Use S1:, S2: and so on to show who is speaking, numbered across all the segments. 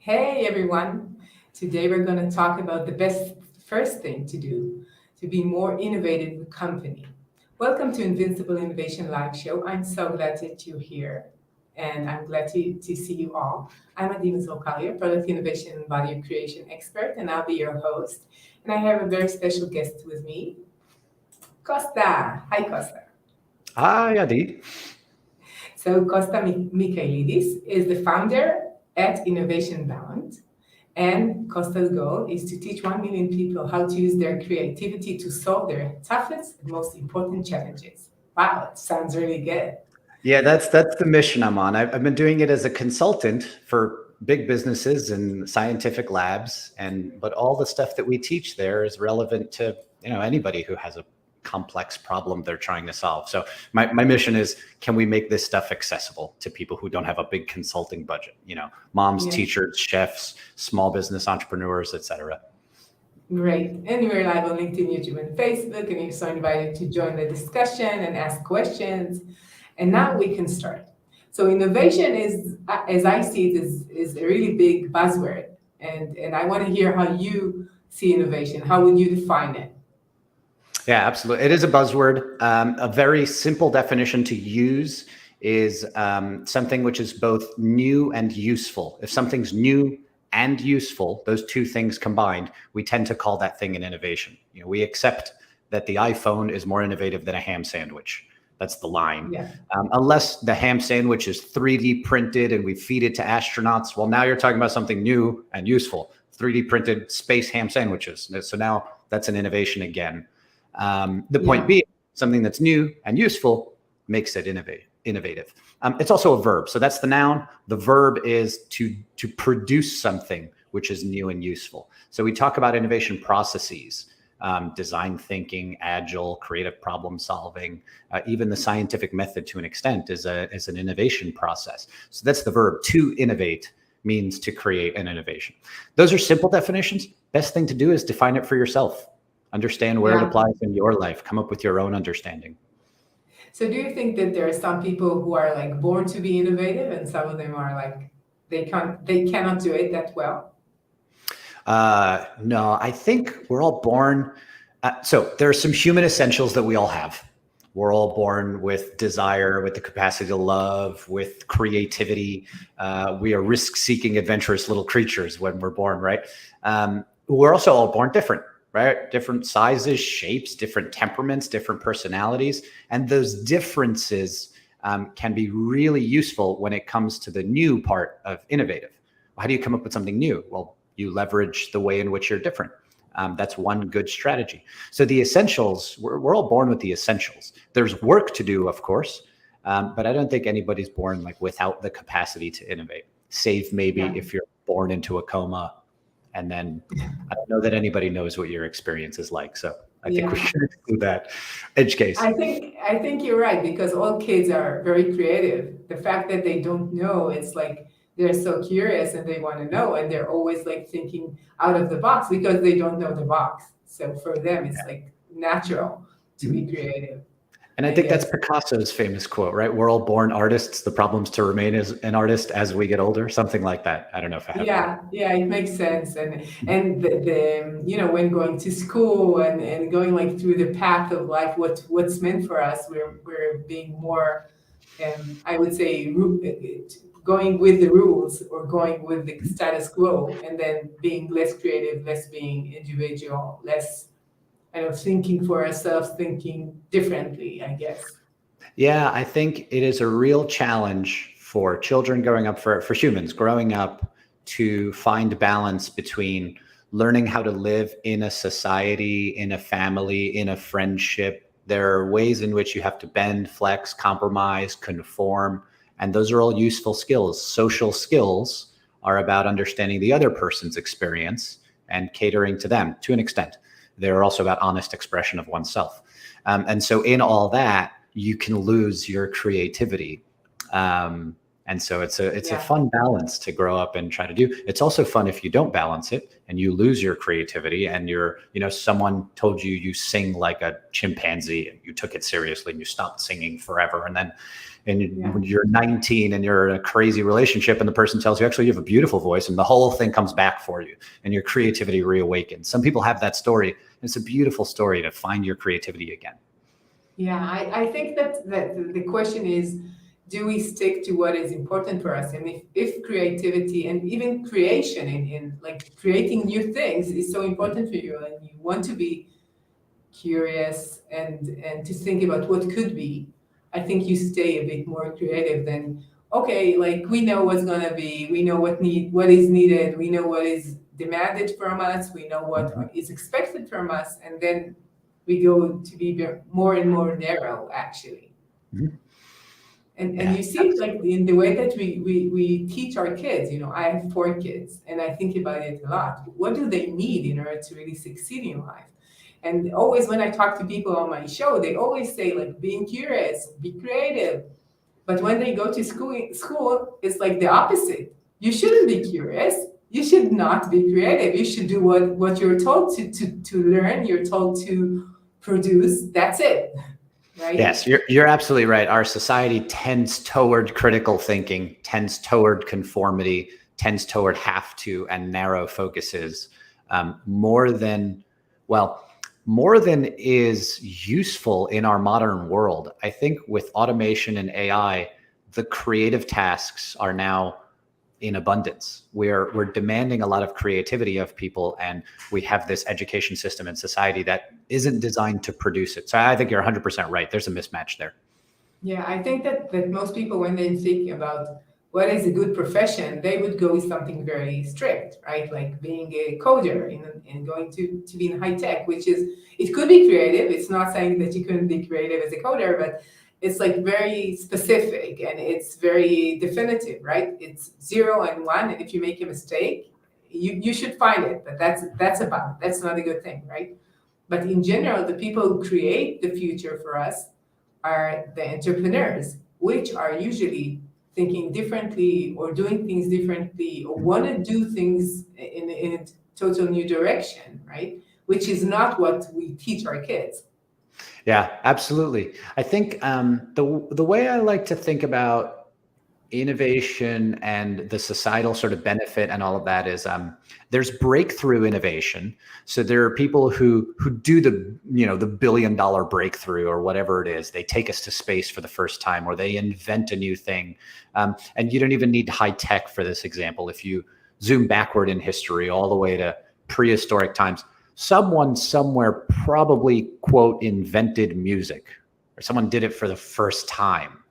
S1: Hey everyone! Today we're going to talk about the best first thing to do to be more innovative with company. Welcome to Invincible Innovation Live Show. I'm so glad that you're here and I'm glad to see you all. I'm Mazor, product innovation and value creation expert, and I'll be your host. And I have a very special guest with me, Costa. Hi, Costa.
S2: Hi, Adi.
S1: So Costa Michailidis is the founder at Innovation Bound. And Costa's goal is to teach 1 million people how to use their creativity to solve their toughest and most important challenges. Wow, it sounds really good.
S2: Yeah, that's the mission I'm on. I've been doing it as a consultant for big businesses and scientific labs, but all the stuff that we teach there is relevant to anybody who has a complex problem they're trying to solve. So my mission is, can we make this stuff accessible to people who don't have a big consulting budget? Moms,
S1: Yeah.
S2: teachers, chefs, small business entrepreneurs, etc.
S1: Great. And we're live on LinkedIn, YouTube, and Facebook, and you're so invited to join the discussion and ask questions. And now we can start. So innovation is, as I see it, is a really big buzzword. And I want to hear how you see innovation. How would you define it?
S2: Yeah, absolutely. It is a buzzword. A very simple definition to use is something which is both new and useful. If something's new and useful, those two things combined, we tend to call that thing an innovation. We accept that the iPhone is more innovative than a ham sandwich. That's the line.
S1: Yeah.
S2: Unless the ham sandwich is 3D printed and we feed it to astronauts. Well, now you're talking about something new and useful. 3D printed space ham sandwiches. So now that's an innovation again. The point being, something that's new and useful makes it innovative. It's also a verb. So that's the noun. The verb is to produce something which is new and useful. So we talk about innovation processes, design thinking, agile, creative problem solving, even the scientific method to an extent is an innovation process. So that's the verb. To innovate means to create an innovation. Those are simple definitions. Best thing to do is define it for yourself. Understand where it applies in your life. Come up with your own understanding.
S1: So do you think that there are some people who are like born to be innovative and some of them are like, they cannot do it that well?
S2: No, I think we're all born. So there are some human essentials that we all have. We're all born with desire, with the capacity to love, with creativity. We are risk-seeking, adventurous little creatures when we're born, right? We're also all born different. Right? Different sizes, shapes, different temperaments, different personalities. And those differences can be really useful when it comes to the new part of innovative. How do you come up with something new? Well, you leverage the way in which you're different. That's one good strategy. So the essentials, we're all born with the essentials. There's work to do, of course, but I don't think anybody's born like without the capacity to innovate, save maybe if you're born into a coma. And then I don't know that anybody knows what your experience is like. So I think we should include that edge case.
S1: I think you're right, because all kids are very creative. The fact that they don't know, it's like they're so curious and they want to know, and they're always like thinking out of the box because they don't know the box. So for them, it's like natural to be creative.
S2: And I think that's Picasso's famous quote, right? We're all born artists. The problem's to remain as an artist as we get older. Something like that. I don't know if I have that.
S1: Yeah, it makes sense. And the when going to school and going like through the path of life, what's meant for us, we're being more, I would say, going with the rules or going with the status quo, and then being less creative, less being individual, less thinking for ourselves, thinking differently, I guess.
S2: Yeah, I think it is a real challenge for children growing up, for humans growing up, to find balance between learning how to live in a society, in a family, in a friendship. There are ways in which you have to bend, flex, compromise, conform, and those are all useful skills. Social skills are about understanding the other person's experience and catering to them to an extent. They're also about honest expression of oneself. And so in all that, you can lose your creativity. And And so it's a
S1: Yeah.
S2: fun balance to grow up and try to do. It's also fun if you don't balance it and you lose your creativity and someone told you you sing like a chimpanzee and you took it seriously and you stopped singing forever. And then when you're 19 and you're in a crazy relationship and the person tells you, actually, you have a beautiful voice, and the whole thing comes back for you and your creativity reawakens. Some people have that story. It's a beautiful story to find your creativity again.
S1: Yeah, I think that the question is, do we stick to what is important for us? And if creativity and even creation in like creating new things is so important for you, and you want to be curious and to think about what could be, I think you stay a bit more creative than, okay, like we know what's gonna be, we know what is needed, we know what is demanded from us, we know what is expected from us, and then we go to be more and more narrow, actually.
S2: Mhm.
S1: And
S2: Yeah,
S1: you see it like in the way that we teach our kids. I have 4 kids, and I think about it a lot. What do they need in order to really succeed in life? And always when I talk to people on my show, they always say like being curious, be creative. But when they go to school, it's like the opposite. You shouldn't be curious. You should not be creative. You should do what you're told to learn, you're told to produce. That's it. Right?
S2: Yes, you're absolutely right. Our society tends toward critical thinking, tends toward conformity, tends toward have to and narrow focuses, more than is useful in our modern world. I think with automation and AI, the creative tasks are now in abundance. We're demanding a lot of creativity of people, and we have this education system and society that isn't designed to produce it. So I think you're 100% right. There's a mismatch there.
S1: Yeah, I think that most people, when they think about what is a good profession, they would go with something very strict, right? Like being a coder and going to be in high tech, which is, it could be creative. It's not saying that you couldn't be creative as a coder, but it's like very specific and it's very definitive, right? It's 0 and 1, and if you make a mistake, you should find it. But that's not a good thing, right? But in general, the people who create the future for us are the entrepreneurs, which are usually thinking differently or doing things differently or want to do things in a total new direction, right? Which is not what we teach our kids.
S2: Yeah, absolutely. I think the way I like to think about innovation and the societal sort of benefit and all of that is there's breakthrough innovation. So there are people who do the the $1 billion breakthrough or whatever it is. They take us to space for the first time, or they invent a new thing. And you don't even need high tech for this example. If you zoom backward in history all the way to prehistoric times, someone somewhere probably, quote, invented music, or someone did it for the first time.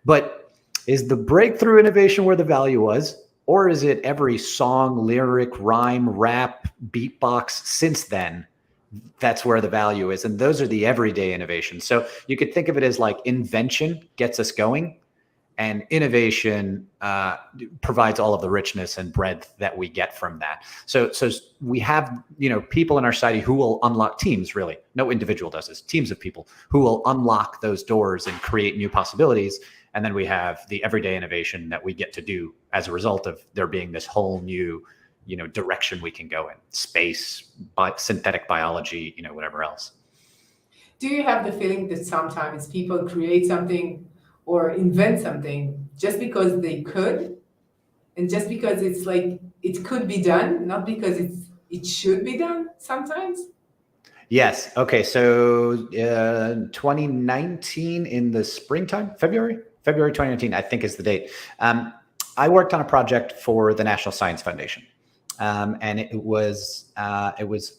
S2: But is the breakthrough innovation where the value was, or is it every song, lyric, rhyme, rap, beatbox since then? That's where the value is. And those are the everyday innovations. So you could think of it as like invention gets us going, and innovation provides all of the richness and breadth that we get from that. So we have people in our society who will unlock teams. Really, no individual does this. Teams of people who will unlock those doors and create new possibilities. And then we have the everyday innovation that we get to do as a result of there being this whole new direction we can go in: space, synthetic biology, whatever else.
S1: Do you have the feeling that sometimes people create something or invent something just because they could, and just because it's like it could be done, not because it should be done sometimes?
S2: Yes. Okay. So 2019 in the springtime, February 2019, I think is the date. I worked on a project for the National Science Foundation. And it was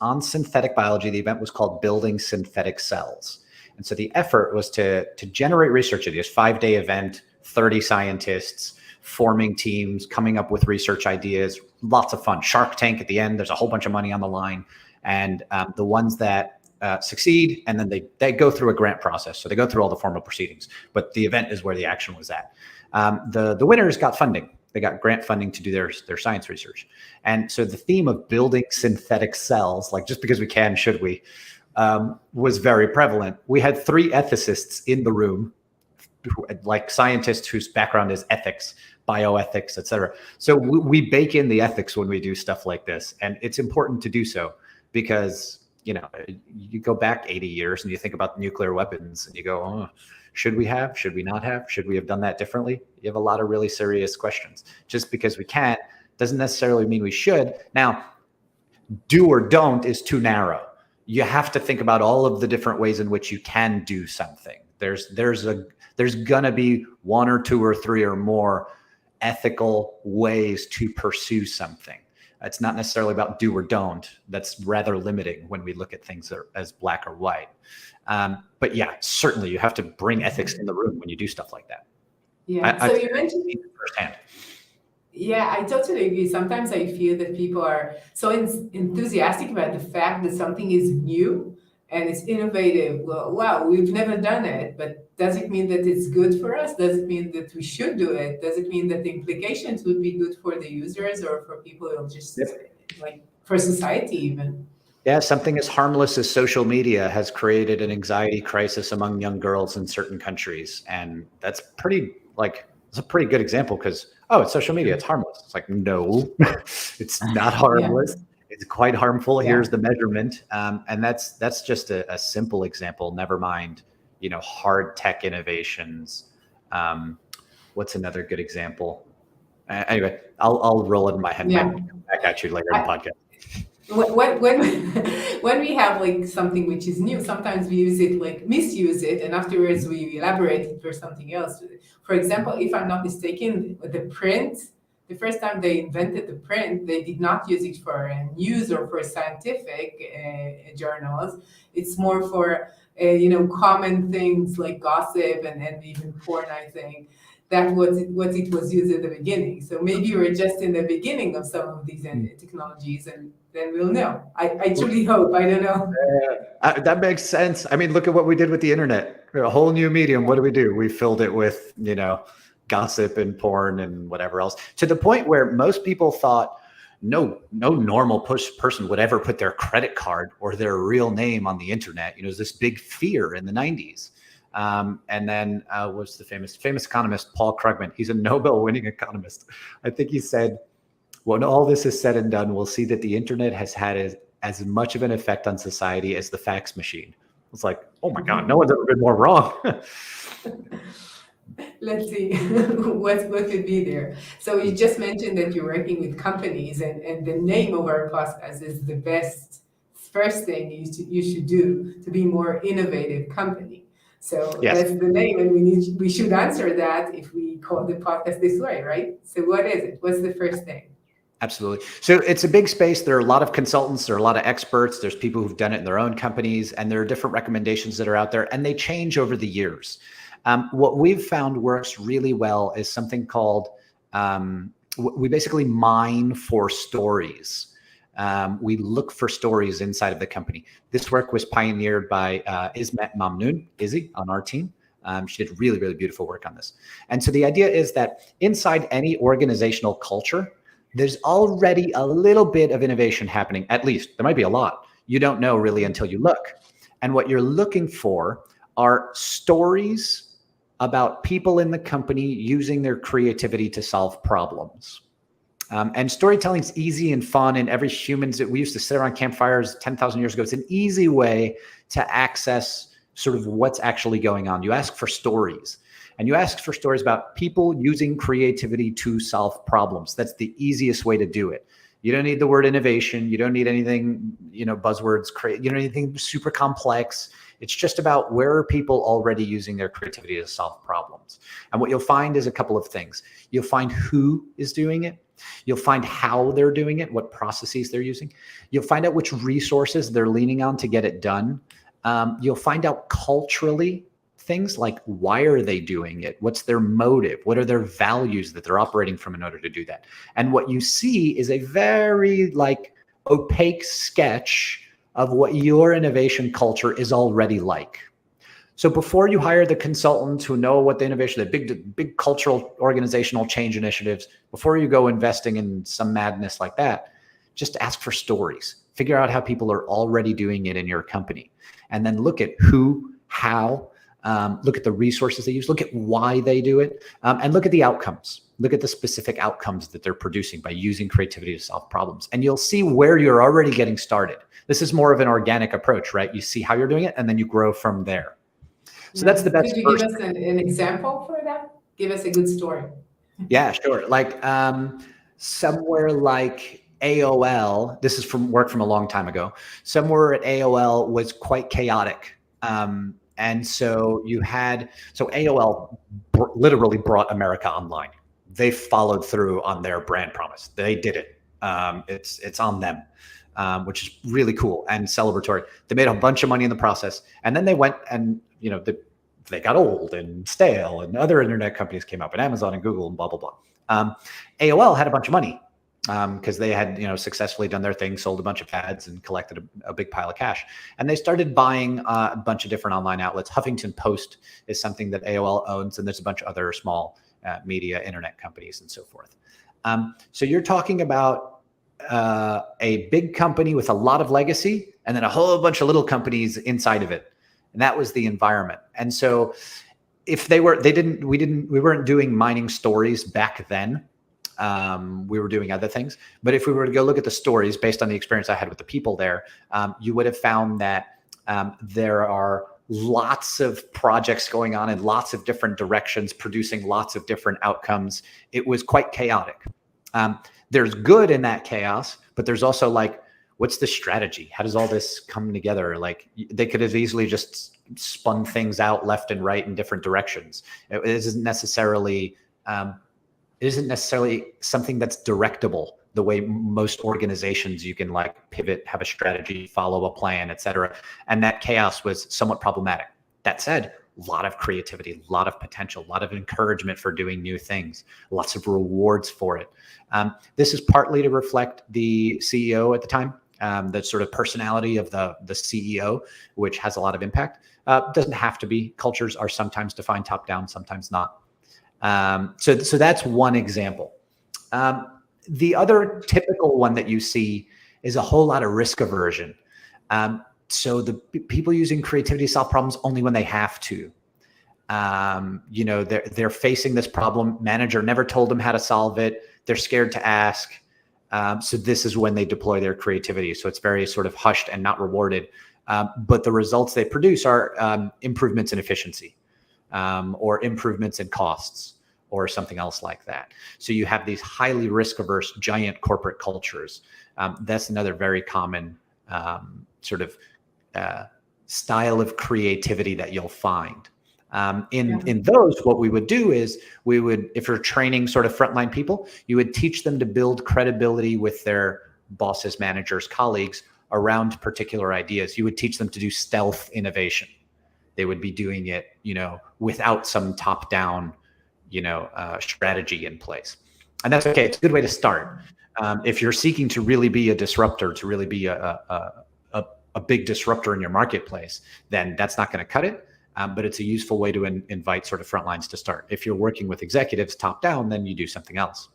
S2: on synthetic biology. The event was called Building Synthetic Cells. And so the effort was to generate research ideas, 5-day event, 30 scientists, forming teams, coming up with research ideas, lots of fun. Shark Tank at the end, there's a whole bunch of money on the line. And the ones that succeed, and then they go through a grant process. So they go through all the formal proceedings, but the event is where the action was at. The winners got funding. They got grant funding to do their science research. And so the theme of building synthetic cells, like just because we can, should we, was very prevalent. We had 3 ethicists in the room, like scientists whose background is ethics, bioethics, et cetera. So we bake in the ethics when we do stuff like this. And it's important to do so because, you go back 80 years and you think about nuclear weapons and you go, oh, should we have, should we not have, should we have done that differently? You have a lot of really serious questions. Just because we can't doesn't necessarily mean we should. Now, do or don't is too narrow. You have to think about all of the different ways in which you can do something. There's gonna be one or two or three or more ethical ways to pursue something. It's not necessarily about do or don't. That's rather limiting when we look at things as black or white. But yeah, certainly you have to bring ethics in the room when you do stuff like that.
S1: Yeah. So you mentioned
S2: firsthand.
S1: Yeah, I totally agree. Sometimes I feel that people are so enthusiastic about the fact that something is new and it's innovative. Well, wow, we've never done it, but does it mean that it's good for us? Does it mean that we should do it? Does it mean that the implications would be good for the users or for people who just like for society even?
S2: Yeah, something as harmless as social media has created an anxiety crisis among young girls in certain countries. And that's it's a pretty good example because, it's social media, it's harmless. It's like, no, it's not harmless. It's quite harmful. Here's the measurement. And that's just a simple example, never mind, hard tech innovations. What's another good example? Anyway, I'll roll it in my head and come back at you later in the podcast.
S1: When we have like something which is new, sometimes we misuse it, and afterwards we elaborate it for something else. For example, if I'm not mistaken, the print, the first time they invented the print, they did not use it for news or for scientific journals. It's more for common things like gossip and even porn, I think. That was what it was used at the beginning. So maybe we're just in the beginning of some of these technologies, and then we'll know. I truly hope. I don't know.
S2: That makes sense. I mean, look at what we did with the internet. A whole new medium. What do? We filled it with, gossip and porn and whatever else, to the point where most people thought no normal person would ever put their credit card or their real name on the internet. It was this big fear in the 90s. And then was the famous economist, Paul Krugman. He's a Nobel-winning economist. I think he said, when all this is said and done, we'll see that the internet has had as much of an effect on society as the fax machine. It's like, oh my God, no one's ever been more wrong.
S1: Let's see what could be there. So you just mentioned that you're working with companies, and the name of our podcast is the first thing you should do to be more innovative company. So that's the name, and we should answer that if we call the podcast this way, right? So what is it? What's the first thing?
S2: Absolutely. So it's a big space. There are a lot of consultants, there are a lot of experts, there's people who've done it in their own companies, and there are different recommendations that are out there, and they change over the years. What we've found works really well is something called, we basically mine for stories. We look for stories inside of the company. This work was pioneered by Ismet Mamnoon, Izzy, on our team. She did really, really beautiful work on this. And so the idea is that inside any organizational culture, there's already a little bit of innovation happening. At least there might be a lot. You don't know really until you look. And what you're looking for are stories about people in the company using their creativity to solve problems. And storytelling is easy and fun, and every we used to sit around campfires 10,000 years ago. It's an easy way to access sort of what's actually going on. You ask for stories, and you ask for stories about people using creativity to solve problems. That's the easiest way to do it. You don't need the word innovation. You don't need anything, buzzwords. You don't need anything super complex. It's just about where are people already using their creativity to solve problems. And what you'll find is a couple of things. You'll find who is doing it. You'll find how they're doing it, what processes they're using. You'll find out which resources they're leaning on to get it done. You'll find out culturally things like, why are they doing it? What's their motive? What are their values that they're operating from in order to do that? And what you see is a very opaque sketch of what your innovation culture is already like. So before you hire the consultants who know what the innovation, the big cultural organizational change initiatives, before you go investing in some madness like that, just ask for stories. Figure out how people are already doing it in your company. And then look at who, how, look at the resources they use, look at why they do it, and look at the outcomes. Look at the specific outcomes that they're producing by using creativity to solve problems. And you'll see where you're already getting started. This is more of an organic approach, right? You see how you're doing it, and then you grow from there. So that's the best.
S1: Could you give us an example for that? Give us a good story.
S2: Yeah, sure. Like somewhere like AOL, this is from work from a long time ago. Somewhere at AOL was quite chaotic. And so AOL literally brought America online. They followed through on their brand promise. They did it. It's on them, which is really cool and celebratory. They made a bunch of money in the process, and then they went and they got old and stale, and other internet companies came up, and Amazon and Google and blah blah blah. AOL had a bunch of money because they had successfully done their thing, sold a bunch of ads, and collected a big pile of cash. And they started buying a bunch of different online outlets. Huffington Post is something that AOL owns, and there's a bunch of other small media internet companies and so forth. So you're talking about a big company with a lot of legacy, and then a whole bunch of little companies inside of it. And that was the environment. And so if we weren't doing mining stories back then. We were doing other things. But if we were to go look at the stories based on the experience I had with the people there, you would have found that there are lots of projects going on in lots of different directions, producing lots of different outcomes. It was quite chaotic. There's good in that chaos, but there's also like, what's the strategy? How does all this come together? Like they could have easily just spun things out left and right in different directions. It isn't necessarily something that's directable the way most organizations you can like pivot, have a strategy, follow a plan, et cetera. And that chaos was somewhat problematic. That said, a lot of creativity, a lot of potential, a lot of encouragement for doing new things, lots of rewards for it. This is partly to reflect the CEO at the time, the sort of personality of the CEO, which has a lot of impact. Doesn't have to be. Cultures are sometimes defined top down, sometimes not. So that's one example. The other typical one that you see is a whole lot of risk aversion. So the people using creativity to solve problems only when they have to. They're facing this problem. Manager never told them how to solve it. They're scared to ask. So this is when they deploy their creativity. So it's very sort of hushed and not rewarded. But the results they produce are improvements in efficiency, or improvements in costs, or something else like that. So you have these highly risk-averse giant corporate cultures. That's another very common sort of style of creativity that you'll find. In those, what we would do is if you're training sort of frontline people, you would teach them to build credibility with their bosses, managers, colleagues around particular ideas. You would teach them to do stealth innovation. They would be doing it, without some top-down, strategy in place. And that's okay. It's a good way to start. If you're seeking to really be a disruptor, to really be a big disruptor in your marketplace, then that's not going to cut it. But it's a useful way to invite sort of front lines to start. If you're working with executives top down, then you do something else.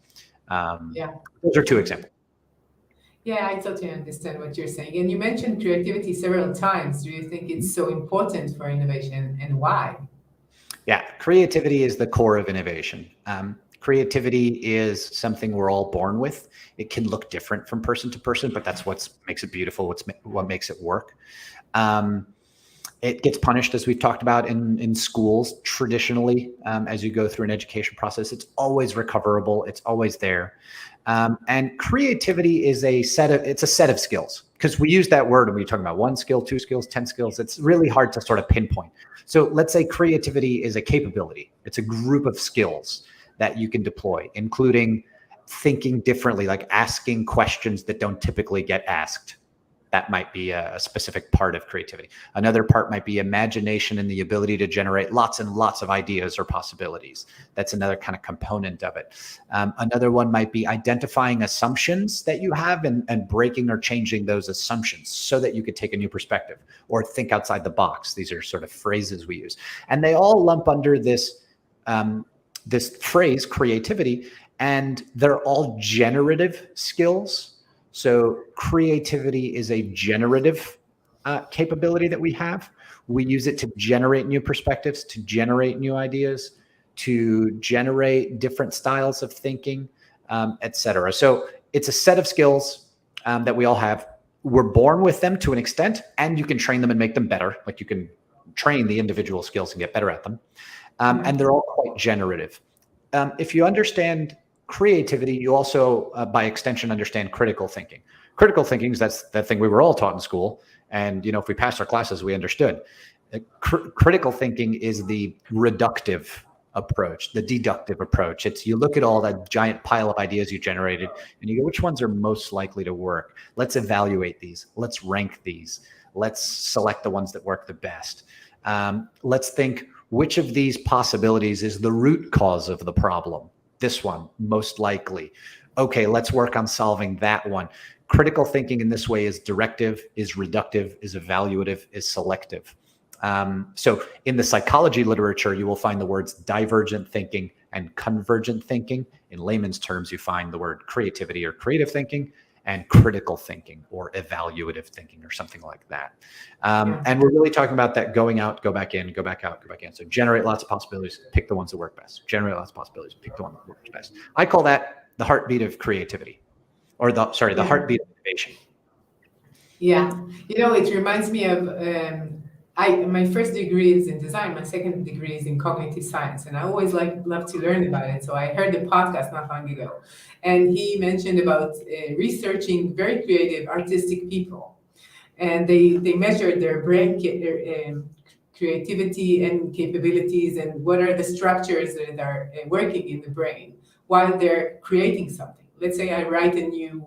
S2: Those are two examples.
S1: Yeah, I totally understand what you're saying. And you mentioned creativity several times. Do you think it's so important for innovation, and why?
S2: Yeah, creativity is the core of innovation. Creativity is something we're all born with. It can look different from person to person, but that's what makes it beautiful, what makes it work. It gets punished, as we've talked about in schools traditionally. As you go through an education process, it's always recoverable. It's always there. And creativity is a set of skills, because we use that word when we're talking about 1 skill, 2 skills, 10 skills. It's really hard to sort of pinpoint. So let's say creativity is a capability. It's a group of skills that you can deploy, including thinking differently, like asking questions that don't typically get asked. That might be a specific part of creativity. Another part might be imagination and the ability to generate lots and lots of ideas or possibilities. That's another kind of component of it. Another one might be identifying assumptions that you have and breaking or changing those assumptions so that you could take a new perspective or think outside the box. These are sort of phrases we use. And they all lump under this phrase, creativity, and they're all generative skills. So creativity is a generative capability that we have, We use it to generate new perspectives, to generate new ideas, to generate different styles of thinking, et cetera. So it's a set of skills that we all have. We're born with them to an extent, and you can train them and make them better. Like you can train the individual skills and get better at them. And they're all quite generative. If you understand creativity, you also, by extension, understand critical thinking. Critical thinking is that thing we were all taught in school. And, if we passed our classes, we understood. Critical thinking is the reductive approach, the deductive approach. It's you look at all that giant pile of ideas you generated and you go, which ones are most likely to work? Let's evaluate these. Let's rank these. Let's select the ones that work the best. Let's think which of these possibilities is the root cause of the problem. This one, most likely. Okay, let's work on solving that one. Critical thinking in this way is directive, is reductive, is evaluative, is selective. So in the psychology literature, you will find the words divergent thinking and convergent thinking. In layman's terms, you find the word creativity or creative thinking and critical thinking or evaluative thinking or something like that. And we're really talking about that going out, go back in, go back out, go back in. So generate lots of possibilities, pick the ones that work best. Generate lots of possibilities, pick the one that works best. I call that the heartbeat of creativity, or the heartbeat of innovation.
S1: Yeah. It reminds me of, my first degree is in design. My second degree is in cognitive science. And I always love to learn about it. So I heard the podcast not long ago. And he mentioned about researching very creative, artistic people. And they measured their brain creativity and capabilities and what are the structures that are working in the brain while they're creating something. Let's say I write a new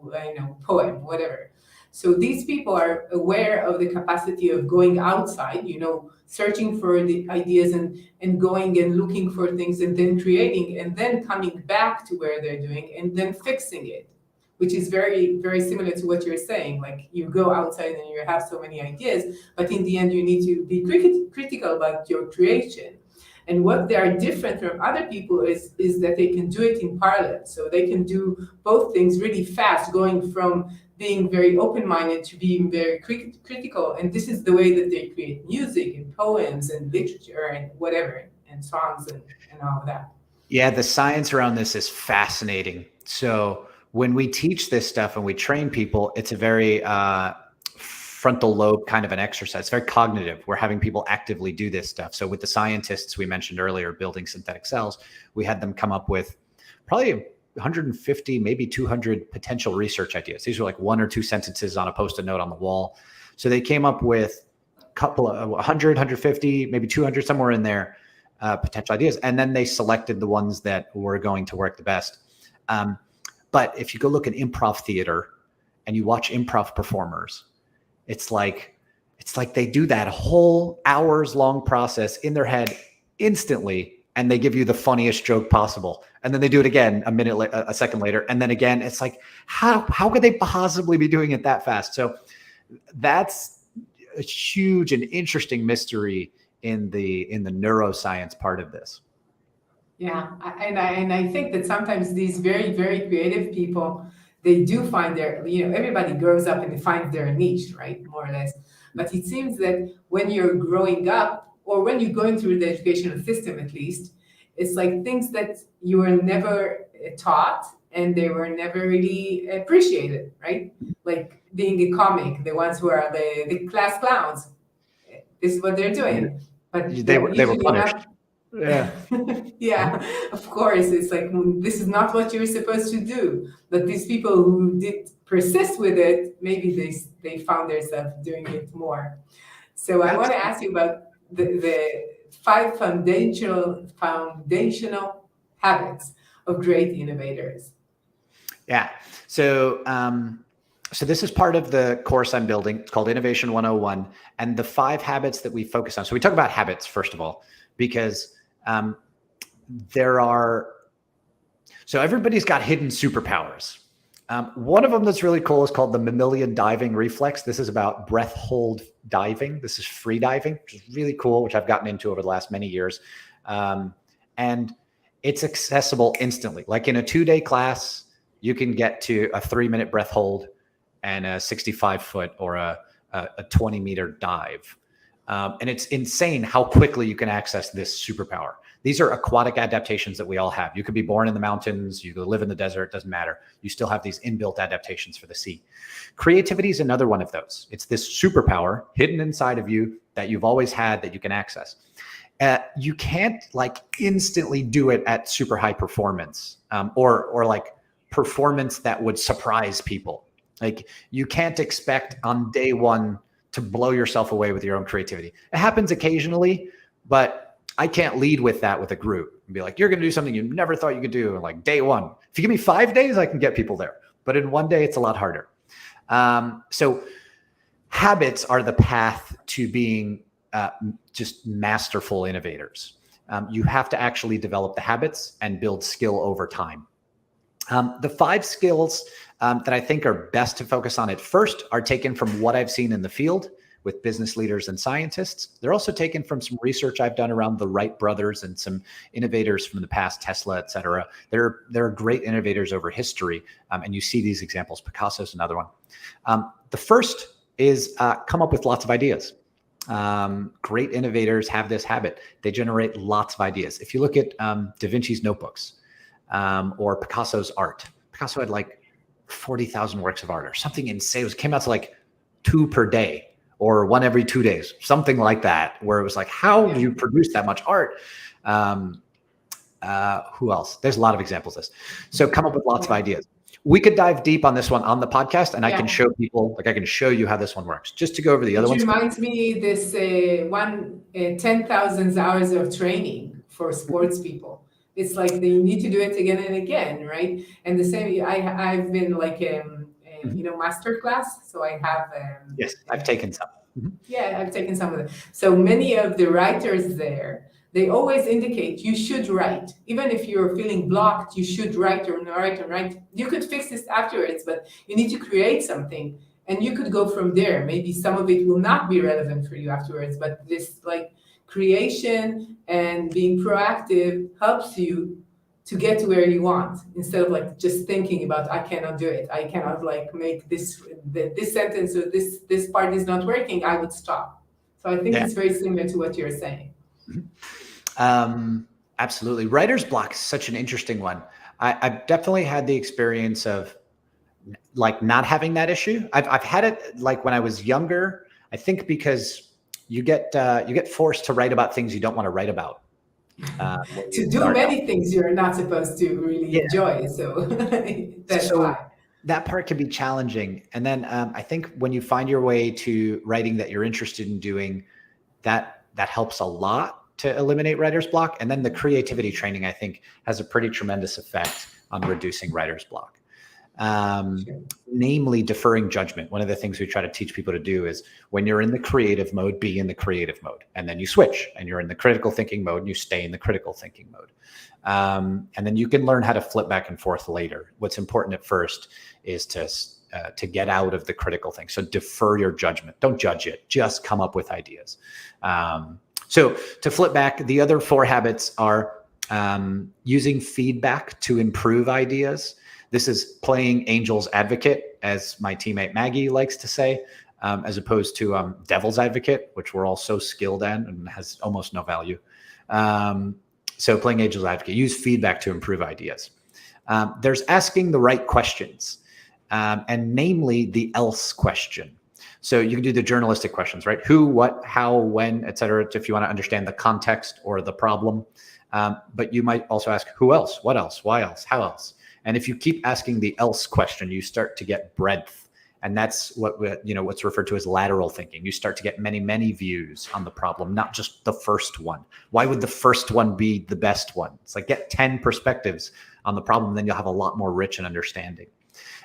S1: poem, whatever. So these people are aware of the capacity of going outside, searching for the ideas and going and looking for things and then creating and then coming back to where they're doing and then fixing it, which is very, very similar to what you're saying. Like you go outside and you have so many ideas, but in the end, you need to be critical about your creation. And what they are different from other people is that they can do it in parallel. So they can do both things really fast, going from being very open-minded to being very critical. And this is the way that they create music and poems and literature and whatever, and songs and all of that.
S2: Yeah, the science around this is fascinating. So when we teach this stuff and we train people, it's a very frontal lobe kind of an exercise. It's very cognitive. We're having people actively do this stuff. So with the scientists we mentioned earlier, building synthetic cells, we had them come up with probably 150, maybe 200 potential research ideas. These are like 1 or 2 sentences on a Post-it note on the wall. So they came up with a couple of 100, 150, maybe 200, somewhere in there, potential ideas. And then they selected the ones that were going to work the best. But if you go look at improv theater and you watch improv performers, it's like they do that whole hours-long process in their head instantly, and they give you the funniest joke possible. And then they do it again a second later, and then again. It's like, how could they possibly be doing it that fast? So that's a huge and interesting mystery in the neuroscience part of this.
S1: Yeah, and I think that sometimes these very, very creative people, they do find their, everybody grows up and finds their niche, right? More or less. But it seems that when you're growing up, or when you're going through the educational system at least, it's like things that you were never taught and they were never really appreciated, right? Like being a comic, the ones who are the class clowns. This is what they're doing. But
S2: they were punished.
S1: Yeah. Yeah, of course. It's like, this is not what you're supposed to do. But these people who did persist with it, maybe they found themselves doing it more. So I want to ask you about the 5 foundational habits of great innovators.
S2: Yeah. So this is part of the course I'm building. It's called Innovation 101. And the 5 habits that we focus on. So we talk about habits, first of all, because everybody's got hidden superpowers. One of them that's really cool is called the Mammalian diving reflex. This is about breath hold diving. This is free diving, which is really cool, which I've gotten into over the last many years. And it's accessible instantly. Like in a 2-day class, you can get to a 3-minute breath hold and a 65-foot or a 20-meter dive. And it's insane how quickly you can access this superpower. These are aquatic adaptations that we all have. You could be born in the mountains, you could live in the desert, doesn't matter. You still have these inbuilt adaptations for the sea. Creativity is another one of those. It's this superpower hidden inside of you that you've always had that you can access. You can't like instantly do it at super high performance or like performance that would surprise people. Like you can't expect on day one to blow yourself away with your own creativity. It happens occasionally, but I can't lead with that with a group and be like, you're going to do something you never thought you could do. Like day one, if you give me 5 days, I can get people there. But in one day, it's a lot harder. So habits are the path to being just masterful innovators. You have to actually develop the habits and build skill over time. The 5 skills that I think are best to focus on at first are taken from what I've seen in the field with business leaders and scientists. They're also taken from some research I've done around the Wright brothers and some innovators from the past, Tesla, et cetera. They're great innovators over history. And you see these examples. Picasso's another one. The first is come up with lots of ideas. Great innovators have this habit. They generate lots of ideas. If you look at Da Vinci's notebooks or Picasso's art, Picasso had like 40,000 works of art or something insane. It came out to like 2 per day or 1 every 2 days, something like that, where it was like, how do you produce that much art? Who else? There's a lot of examples of this. So come up with lots of ideas. We could dive deep on this one on the podcast, and I can show people, like I can show you how this one works. Just to go over the other ones.
S1: It reminds me this 10,000 hours of training for sports people. It's like they need to do it again and again, right? And the same, I've been like, master class. So I have.
S2: Yes, I've taken some.
S1: Yeah, I've taken some of them. So many of the writers there, they always indicate you should write. Even if you're feeling blocked, you should write or write. You could fix this afterwards, but you need to create something. And you could go from there. Maybe some of it will not be relevant for you afterwards, but this like creation and being proactive helps you to get to where you want, instead of like just thinking about, I cannot do it. I cannot like make this sentence or this part is not working. I would stop. So I think it's very similar to what you're saying.
S2: Absolutely. Writer's block is such an interesting one. I've definitely had the experience of like not having that issue. I've had it like when I was younger, I think because you get forced to write about things you don't want to write about.
S1: To do many things you're not supposed to really enjoy. So that's why.
S2: That part can be challenging. And then I think when you find your way to writing that you're interested in doing, that helps a lot to eliminate writer's block. And then the creativity training, I think, has a pretty tremendous effect on reducing writer's block. Namely deferring judgment. One of the things we try to teach people to do is when you're in the creative mode, be in the creative mode, and then you switch and you're in the critical thinking mode and you stay in the critical thinking mode. And then you can learn how to flip back and forth later. What's important at first is to get out of the critical thing. So defer your judgment. Don't judge it. Just come up with ideas. So to flip back, the other 4 habits are using feedback to improve ideas. This is playing angel's advocate, as my teammate Maggie likes to say, as opposed to devil's advocate, which we're all so skilled at and has almost no value. So playing angel's advocate, use feedback to improve ideas. There's asking the right questions, and namely the else question. So you can do the journalistic questions, right? Who, what, how, when, et cetera, if you want to understand the context or the problem. But you might also ask who else, what else, why else, how else? And if you keep asking the else question, you start to get breadth. And that's what's referred to as lateral thinking. You start to get many, many views on the problem, not just the first one. Why would the first one be the best one? It's like get 10 perspectives on the problem, then you'll have a lot more rich and understanding.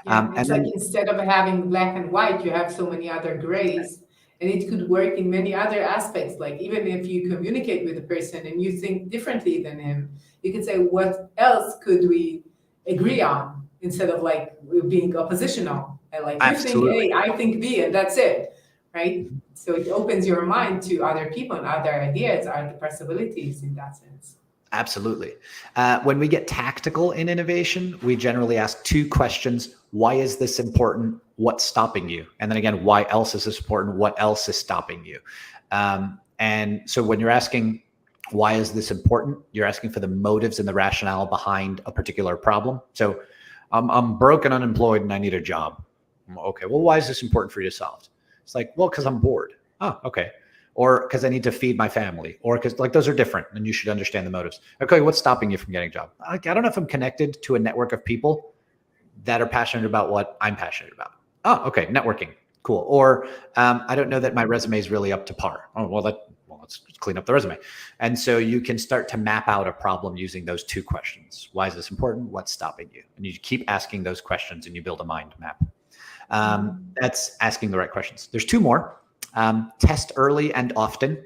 S1: It's like instead of having black and white, you have so many other grays. And it could work in many other aspects. Like even if you communicate with a person and you think differently than him, you could say, what else could we agree on, instead of like being oppositional and like
S2: Absolutely.
S1: You think A, I think B, and that's it, right? So it opens your mind to other people and other ideas, other possibilities in that sense.
S2: Absolutely. When we get tactical in innovation, we generally ask 2 questions. Why is this important? What's stopping you? And then again, why else is this important? What else is stopping you? And so when you're asking, why is this important? You're asking for the motives and the rationale behind a particular problem. So I'm broke and unemployed and I need a job. Okay, well, why is this important for you to solve? It's like, well, because I'm bored. Oh, okay. Or because I need to feed my family, or because like those are different and you should understand the motives. Okay, what's stopping you from getting a job? I don't know if I'm connected to a network of people that are passionate about what I'm passionate about. Oh, okay, networking, cool. Or I don't know that my resume is really up to par. Oh, well, let's clean up the resume. And so you can start to map out a problem using those two questions. Why is this important? What's stopping you? And you keep asking those questions and you build a mind map. That's asking the right questions. There's two more. Test early and often.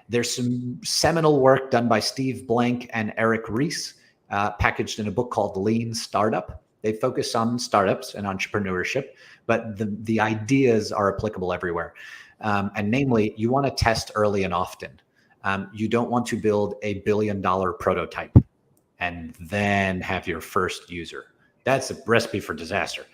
S2: There's some seminal work done by Steve Blank and Eric Ries, packaged in a book called Lean Startup. They focus on startups and entrepreneurship, but the ideas are applicable everywhere. And namely, you want to test early and often. You don't want to build a $1 billion prototype and then have your first user. That's a recipe for disaster.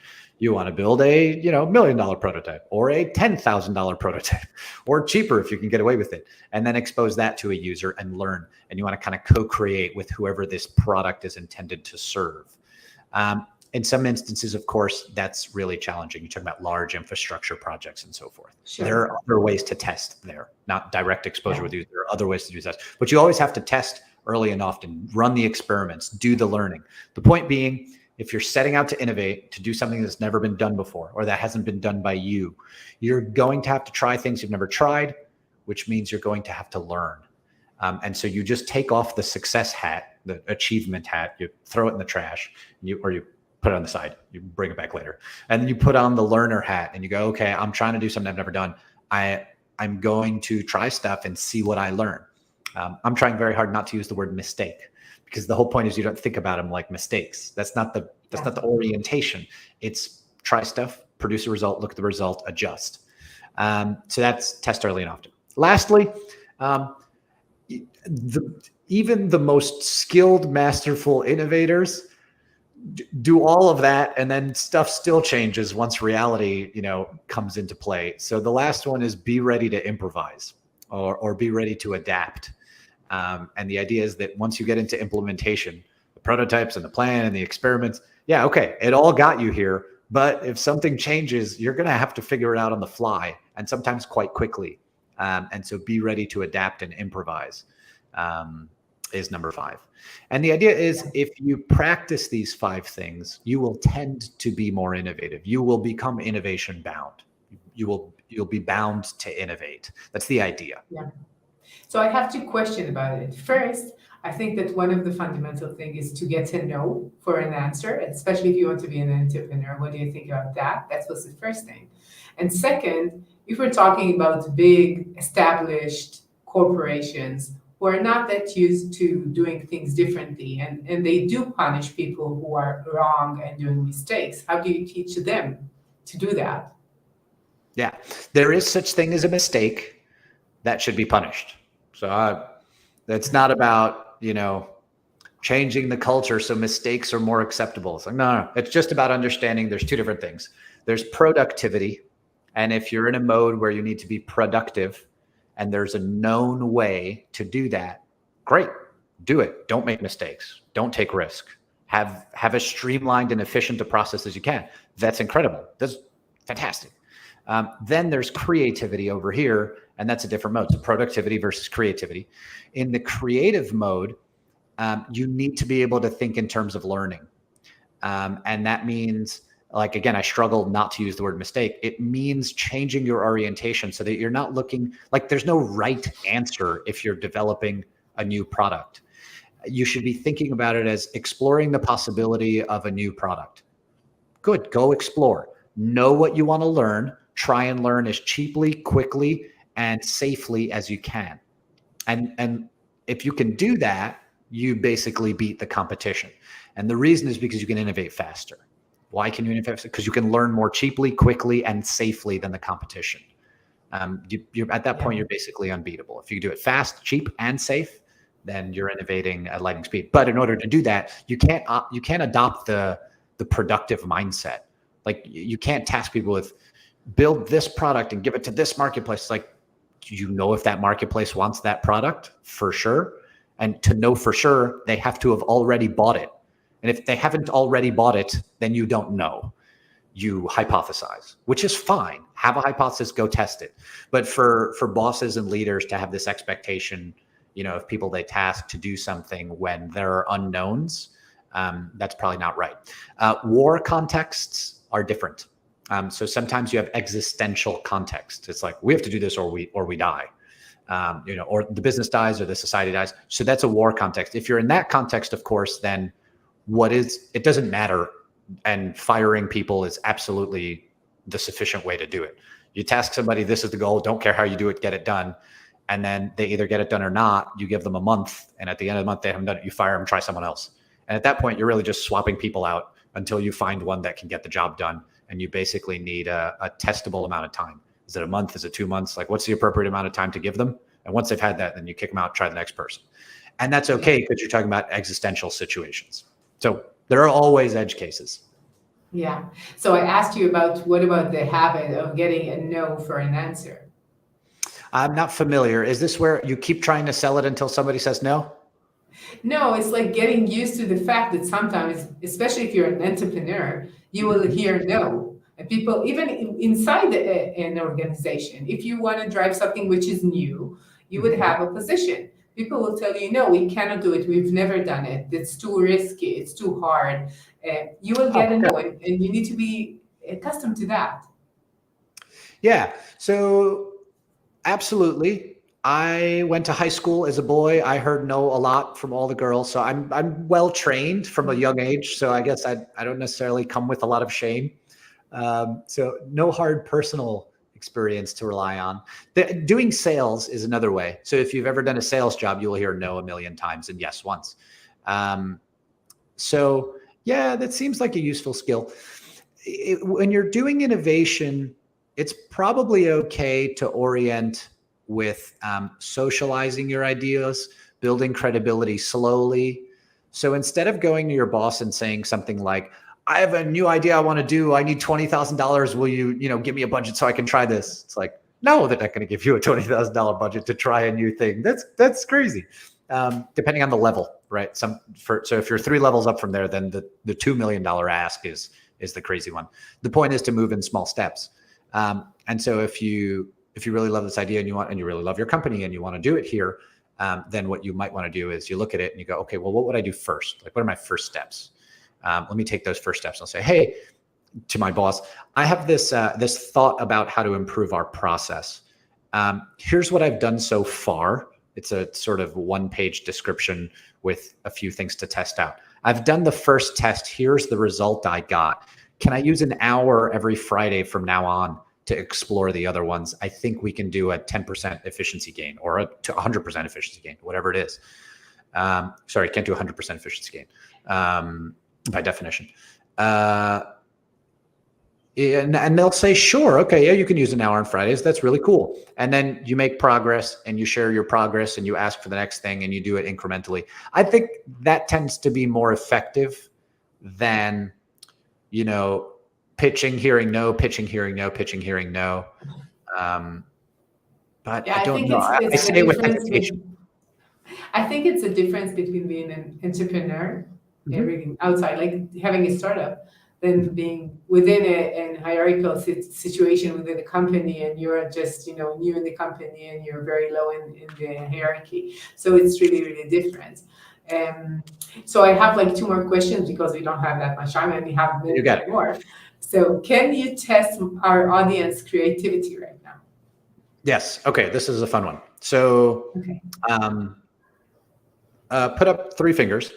S2: You want to build a $1 million prototype or a $10,000 prototype, or cheaper if you can get away with it, and then expose that to a user and learn. And you want to kind of co-create with whoever this product is intended to serve. In some instances, of course, that's really challenging. You're talking about large infrastructure projects and so forth.
S1: Sure.
S2: There are other ways to test there, not direct exposure with you. There are other ways to do that. But you always have to test early and often, run the experiments, do the learning. The point being, if you're setting out to innovate, to do something that's never been done before, or that hasn't been done by you, you're going to have to try things you've never tried, which means you're going to have to learn. And so you just take off the success hat, the achievement hat, you throw it in the trash, or you put it on the side, you bring it back later. And then you put on the learner hat and you go, okay, I'm trying to do something I've never done. I'm going to try stuff and see what I learn. I'm trying very hard not to use the word mistake, because the whole point is you don't think about them like mistakes. That's not the orientation. It's try stuff, produce a result, look at the result, adjust. So that's test early and often. Lastly, even the most skilled, masterful innovators do all of that, and then stuff still changes once reality, comes into play. So the last one is be ready to improvise or be ready to adapt. And the idea is that once you get into implementation, the prototypes and the plan and the experiments, okay, it all got you here. But if something changes, you're going to have to figure it out on the fly, and sometimes quite quickly. And so be ready to adapt and improvise is number 5. And the idea is if you practice these 5 things, you will tend to be more innovative. You will become innovation bound. You'll be bound to innovate. That's the idea.
S1: Yeah. So I have to question about it. First, I think that one of the fundamental things is to get to know for an answer, especially if you want to be an entrepreneur. What do you think about that? That was the first thing. And second, if we're talking about big established corporations who are not that used to doing things differently, and they do punish people who are wrong and doing mistakes, how do you teach them to do that?
S2: Yeah, there is such thing as a mistake that should be punished. So it's not about, changing the culture so mistakes are more acceptable. It's like, no. It's just about understanding there's 2 different things. There's productivity. And if you're in a mode where you need to be productive and there's a known way to do that, great, do it. Don't make mistakes. Don't take risk. Have as streamlined and efficient a process as you can. That's incredible. That's fantastic. Then there's creativity over here, and that's a different mode. So productivity versus creativity. In the creative mode, you need to be able to think in terms of learning. And that means, like, again, I struggle not to use the word mistake. It means changing your orientation so that you're not looking like there's no right answer if you're developing a new product. You should be thinking about it as exploring the possibility of a new product. Good, go explore. Know what you want to learn. Try and learn as cheaply, quickly, and safely as you can. And if you can do that, you basically beat the competition. And the reason is because you can innovate faster. Why can you innovate faster? Because you can learn more cheaply, quickly, and safely than the competition. You're at that point, you're basically unbeatable. If you do it fast, cheap, and safe, then you're innovating at lightning speed. But in order to do that, you can't adopt the productive mindset. Like, you can't task people with build this product and give it to this marketplace. Like, do you know if that marketplace wants that product? For sure. And to know for sure, they have to have already bought it. And if they haven't already bought it, then you don't know. You hypothesize, which is fine. Have a hypothesis, go test it. But for bosses and leaders to have this expectation, of people they task to do something when there are unknowns, that's probably not right. War contexts are different. So sometimes you have existential context. It's like, we have to do this or we die, or the business dies or the society dies. So that's a war context. If you're in that context, of course, then it doesn't matter. And firing people is absolutely the sufficient way to do it. You task somebody, this is the goal, don't care how you do it, get it done. And then they either get it done or not. You give them a month, and at the end of the month, they haven't done it. You fire them, try someone else. And at that point, you're really just swapping people out until you find one that can get the job done. And you basically need a testable amount of time. Is it a month? Is it 2 months? Like, what's the appropriate amount of time to give them? And once they've had that, then you kick them out, try the next person. And that's okay, because you're talking about existential situations. So there are always edge cases.
S1: Yeah. So I asked you what about the habit of getting a no for an answer?
S2: I'm not familiar. Is this where you keep trying to sell it until somebody says no?
S1: No, it's like getting used to the fact that sometimes, especially if you're an entrepreneur, you will hear no. And people, even inside an organization, if you want to drive something which is new, you would have a position. People will tell you, no, we cannot do it. We've never done it. It's too risky. It's too hard. You will get annoyed, and you need to be accustomed to that.
S2: Yeah. So absolutely. I went to high school as a boy. I heard no a lot from all the girls. So I'm well trained from a young age. So I guess I don't necessarily come with a lot of shame. So no hard personal experience to rely on. Doing sales is another way. So if you've ever done a sales job, you will hear no a million times and yes once. So yeah, that seems like a useful skill. When you're doing innovation, it's probably okay to orient with socializing your ideas, building credibility slowly. So instead of going to your boss and saying something like, I have a new idea I want to do. I need $20,000. Will you, give me a budget so I can try this? It's like, no, they're not going to give you a $20,000 budget to try a new thing. That's crazy. Depending on the level, right? So if you're 3 levels up from there, then the $2 million ask is the crazy one. The point is to move in small steps. And so if you really love this idea and you really love your company and you want to do it here, then what you might want to do is you look at it and you go, okay, well, what would I do first? Like, what are my first steps? Let me take those first steps. I'll say, hey, to my boss, I have this thought about how to improve our process. Here's what I've done so far. It's a sort of 1-page description with a few things to test out. I've done the first test. Here's the result I got. Can I use an hour every Friday from now on to explore the other ones? I think we can do a 10% efficiency gain or a 100% efficiency gain, whatever it is. Sorry, can't do 100% efficiency gain. By definition. And they'll say, sure, okay, yeah, you can use an hour on Fridays. That's really cool. And then you make progress and you share your progress and you ask for the next thing and you do it incrementally. I think that tends to be more effective than, pitching, hearing no, pitching, hearing no, pitching, hearing no. But yeah, I don't know. I say it with hesitation.
S1: I think it's a difference between being an entrepreneur everything outside, like having a startup, than being within a hierarchical situation within the company, and you're just new in the company and you're very low in the hierarchy. So it's really, really different. So I have like 2 more questions because we don't have that much time and we have many more. So can you test our audience creativity right now?
S2: Yes. Okay. This is a fun one. So put up 3 fingers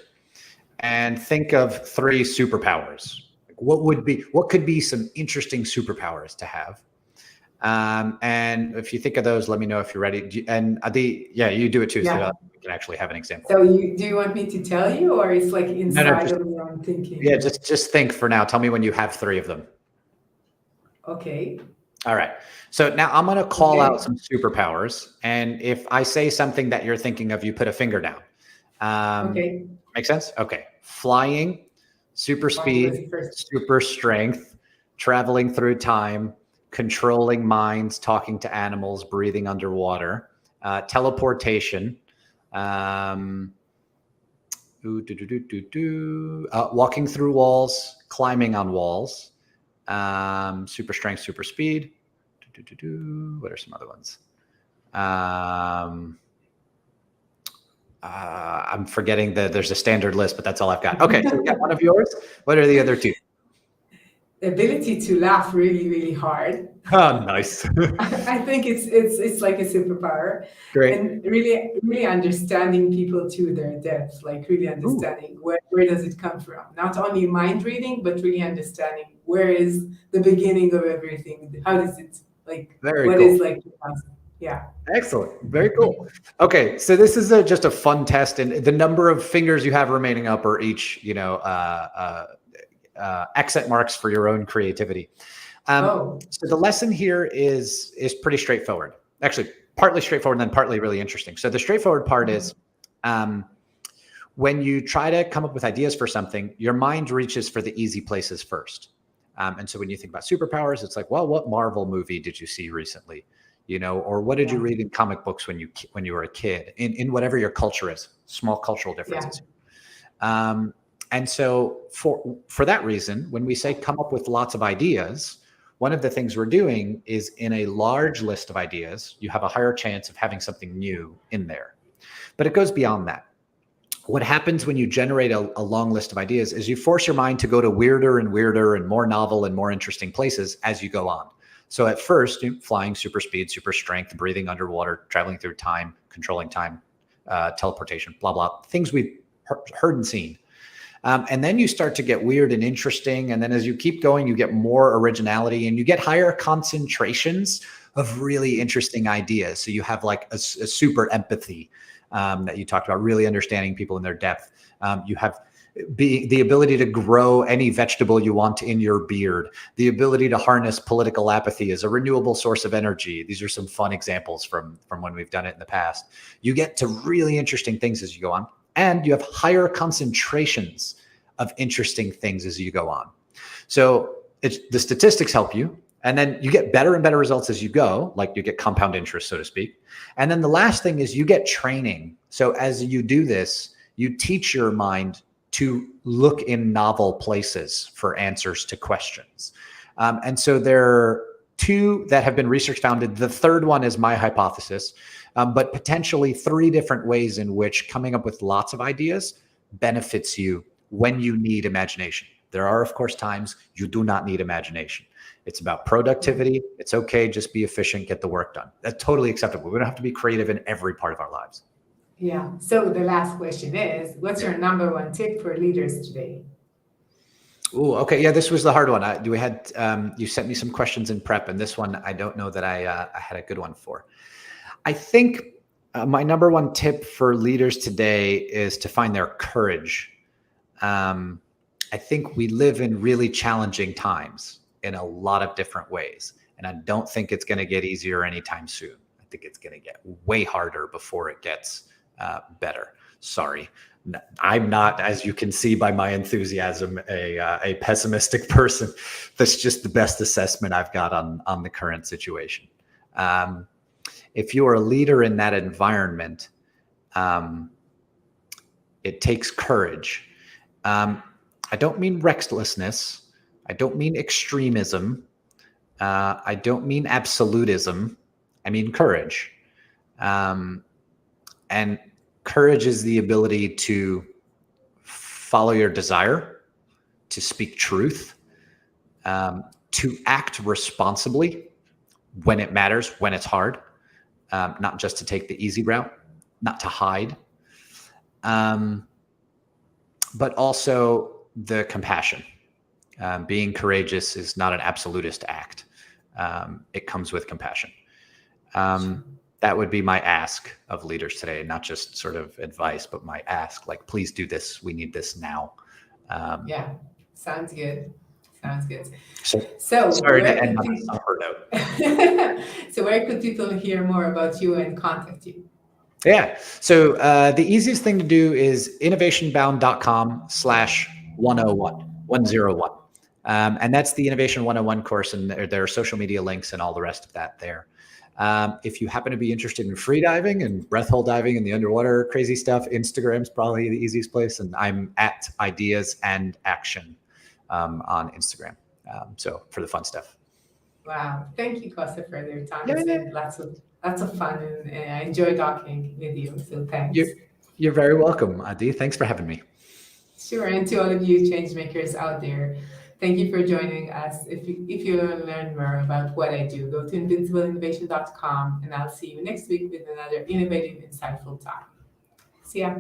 S2: and think of 3 superpowers. What could be some interesting superpowers to have? And if you think of those, let me know if you're ready. And you do it too, so we can actually have an example.
S1: So do you want me to tell you, or it's like inside of your own thinking?
S2: Yeah, just think for now. Tell me when you have 3 of them.
S1: Okay.
S2: All right. So now I'm going to call out some superpowers. And if I say something that you're thinking of, you put a finger down. Okay. Make sense? Okay. Flying, super speed, super strength, traveling through time, controlling minds, talking to animals, breathing underwater, teleportation, walking through walls, climbing on walls, super strength, super speed. What are some other ones? I'm forgetting that there's a standard list, but that's all I've got. Okay, so we got one of yours. What are the other two?
S1: The ability to laugh really, really hard.
S2: Oh, nice.
S1: I think it's like a superpower.
S2: Great.
S1: And really understanding people to their depth, like really understanding where does it come from. Not only mind reading, but really understanding where is the beginning of everything. How does it
S2: Very
S1: what
S2: cool.
S1: is like the concept? Yeah.
S2: Excellent. Very cool. Okay, so this is just a fun test, and the number of fingers you have remaining up are each, accent marks for your own creativity. So the lesson here is pretty straightforward. Actually, partly straightforward and then partly really interesting. So the straightforward part is when you try to come up with ideas for something, your mind reaches for the easy places first. And so when you think about superpowers, it's like, well, what Marvel movie did you see recently? Or what did you read in comic books when you were a kid, in whatever your culture is, small cultural differences. And so for that reason, when we say come up with lots of ideas, one of the things we're doing is in a large list of ideas, you have a higher chance of having something new in there. But it goes beyond that. What happens when you generate a long list of ideas is you force your mind to go to weirder and weirder and more novel and more interesting places as you go on. So at first, flying, super speed, super strength, breathing underwater, traveling through time, controlling time, teleportation, blah, blah, things we've heard and seen. And then you start to get weird and interesting. And then as you keep going, you get more originality and you get higher concentrations of really interesting ideas. So you have like a super empathy that you talked about, really understanding people in their depth. You have the ability to grow any vegetable you want in your beard, the ability to harness political apathy as a renewable source of energy. These are some fun examples from when we've done it in the past. You get to really interesting things as you go on. And you have higher concentrations of interesting things as you go on. So the statistics help you. And then you get better and better results as you go, like you get compound interest, so to speak. And then the last thing is you get training. So as you do this, you teach your mind to look in novel places for answers to questions. And so there are two that have been research founded. The third one is my hypothesis. But potentially 3 different ways in which coming up with lots of ideas benefits you when you need imagination. There are, of course, times you do not need imagination. It's about productivity. It's okay, just be efficient, get the work done. That's totally acceptable. We don't have to be creative in every part of our lives.
S1: Yeah. So the last question is, what's your number 1 tip for leaders today?
S2: Oh, okay. Yeah, this was the hard one. You sent me some questions in prep, and this one I don't know that I had a good one for. I think my number 1 tip for leaders today is to find their courage. I think we live in really challenging times in a lot of different ways. And I don't think it's going to get easier anytime soon. I think it's going to get way harder before it gets better. Sorry. I'm not, as you can see by my enthusiasm, a pessimistic person. That's just the best assessment I've got on the current situation. If you are a leader in that environment, it takes courage. I don't mean recklessness. I don't mean extremism. I don't mean absolutism. I mean courage. And courage is the ability to follow your desire, to speak truth, to act responsibly when it matters, when it's hard. Not just to take the easy route, not to hide, but also the compassion. Being courageous is not an absolutist act. It comes with compassion. That would be my ask of leaders today, not just sort of advice, but my ask, like, please do this. We need this now.
S1: Yeah, sounds good. Sounds good.
S2: So sorry to end on a somber note.
S1: So where could people hear more about you and contact you?
S2: Yeah. So the easiest thing to do is innovationbound.com/101. And that's the Innovation 101 course, and there are social media links and all the rest of that there. If you happen to be interested in free diving and breath hold diving and the underwater crazy stuff, Instagram's probably the easiest place. And I'm at Ideas and Action on Instagram. So for the fun stuff.
S1: Wow. Thank you, Costa, for your time.
S2: Yeah,
S1: It's
S2: yeah.
S1: been lots of fun, and I enjoy talking with you. So thanks.
S2: You're very welcome, Adi. Thanks for having me.
S1: Sure. And to all of you change makers out there, thank you for joining us. If you want to learn more about what I do, go to invincibleinnovation.com, and I'll see you next week with another innovative, insightful talk. See ya.